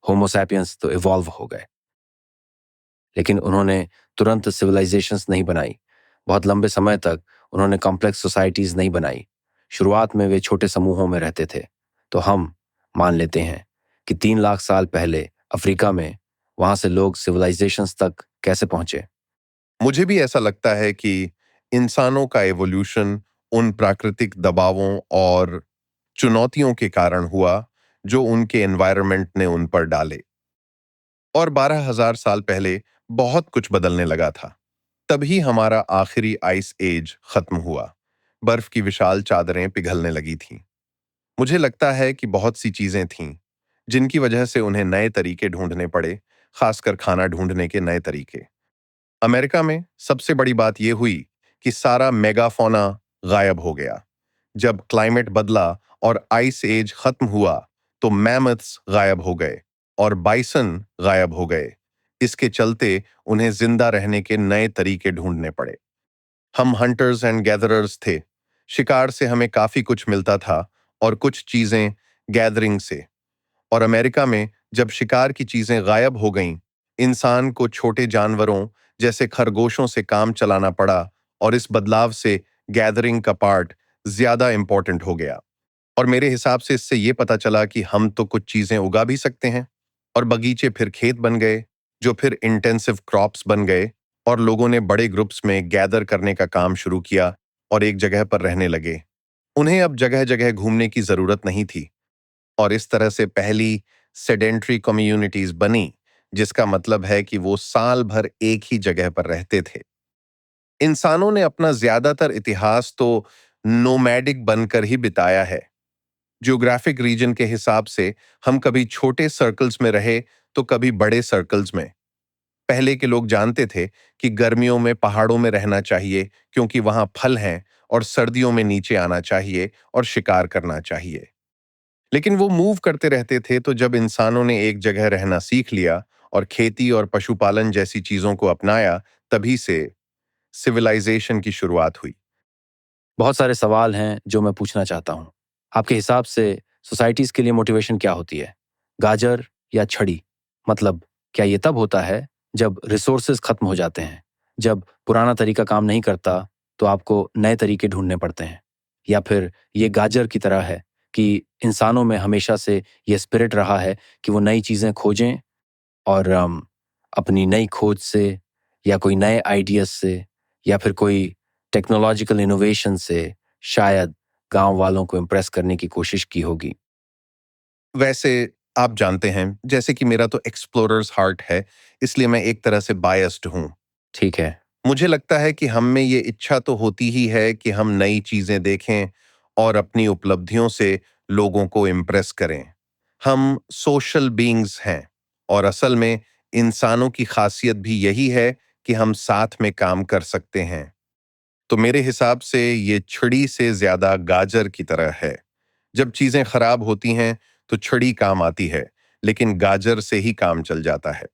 Homo sapiens तो evolve हो गए, लेकिन उन्होंने तुरंत सिविलाइजेशंस नहीं बनाई। बहुत लंबे समय तक उन्होंने कॉम्प्लेक्स सोसाइटीज़ नहीं बनाई। शुरुआत में वे छोटे समूहों में रहते थे। तो हम मान लेते हैं कि 3 लाख साल पहले अफ्रीका में, वहाँ से लोग सिविलाइजेशंस तक कैसे पहुँचे। मुझे भी ऐसा लगता है कि इंसानों का एवोल्यूशन उन प्राकृतिक दबावों और चुनौतियों के कारण हुआ जो उनके एनवायरनमेंट ने उन पर डाले। और 12,000 साल पहले बहुत कुछ बदलने लगा था। तभी हमारा आखिरी आइस एज खत्म हुआ। बर्फ की विशाल चादरें पिघलने लगी थीं। मुझे लगता है कि बहुत सी चीजें थीं जिनकी वजह से उन्हें नए तरीके ढूंढने पड़े, खासकर खाना ढूंढने के नए तरीके। अमेरिका में सबसे बड़ी बात यह हुई कि सारा मेगाफोना गायब हो गया। जब क्लाइमेट बदला और आइस एज खत्म हुआ तो मैमथ्स गायब हो गए और बाइसन गायब हो गए। इसके चलते उन्हें जिंदा रहने के नए तरीके ढूंढने पड़े। हम हंटर्स एंड गैदरर्स थे। शिकार से हमें काफी कुछ मिलता था और कुछ चीजें गैदरिंग से। और अमेरिका में जब शिकार की चीजें गायब हो गईं, इंसान को छोटे जानवरों जैसे खरगोशों से काम चलाना पड़ा और इस बदलाव से गैदरिंग का पार्ट ज्यादा इंपॉर्टेंट हो गया। और मेरे हिसाब से इससे ये पता चला कि हम तो कुछ चीजें उगा भी सकते हैं। और बगीचे फिर खेत बन गए, जो फिर इंटेंसिव क्रॉप्स बन गए और लोगों ने बड़े ग्रुप्स में गैदर करने का काम शुरू किया और एक जगह पर रहने लगे। उन्हें अब जगह जगह घूमने की जरूरत नहीं थी। और इस तरह से पहली सेडेंट्री कम्युनिटीज बनी, जिसका मतलब है कि वो साल भर एक ही जगह पर रहते थे। इंसानों ने अपना ज्यादातर इतिहास तो नोमैडिक बनकर ही बिताया है। ज्योग्राफिक रीजन के हिसाब से हम कभी छोटे सर्कल्स में रहे तो कभी बड़े सर्कल्स में। पहले के लोग जानते थे कि गर्मियों में पहाड़ों में रहना चाहिए क्योंकि वहां फल हैं, और सर्दियों में नीचे आना चाहिए और शिकार करना चाहिए। लेकिन वो मूव करते रहते थे, तो जब इंसानों ने एक जगह रहना सीख लिया और खेती और पशुपालन जैसी चीजों को अपनाया, तभी से सिविलाइजेशन की शुरुआत हुई। बहुत सारे सवाल हैं जो मैं पूछना चाहता हूँ। आपके हिसाब से सोसाइटीज़ के लिए मोटिवेशन क्या होती है? गाजर या छड़ी? मतलब क्या ये तब होता है जब रिसोर्सेज खत्म हो जाते हैं, जब पुराना तरीका काम नहीं करता तो आपको नए तरीके ढूंढने पड़ते हैं? या फिर ये गाजर की तरह है कि इंसानों में हमेशा से ये स्पिरिट रहा है कि वो नई चीज़ें खोजें और अपनी नई खोज से या कोई नए आइडियाज से या फिर कोई टेक्नोलॉजिकल इनोवेशन से शायद गांव वालों को इम्प्रेस करने की कोशिश की होगी। वैसे आप जानते हैं, जैसे कि मेरा तो एक्सप्लोरर्स हार्ट है, इसलिए मैं एक तरह से बायस्ड हूं। ठीक है। मुझे लगता है कि हम में ये इच्छा तो होती ही है कि हम नई चीजें देखें और अपनी उपलब्धियों से लोगों को इम्प्रेस करें। हम सोशल बीइंग्स हैं और असल में इंसानों की खासियत भी यही है कि हम साथ में काम कर सकते हैं। तो मेरे हिसाब से ये छड़ी से ज्यादा गाजर की तरह है। जब चीजें खराब होती हैं तो छड़ी काम आती है, लेकिन गाजर से ही काम चल जाता है।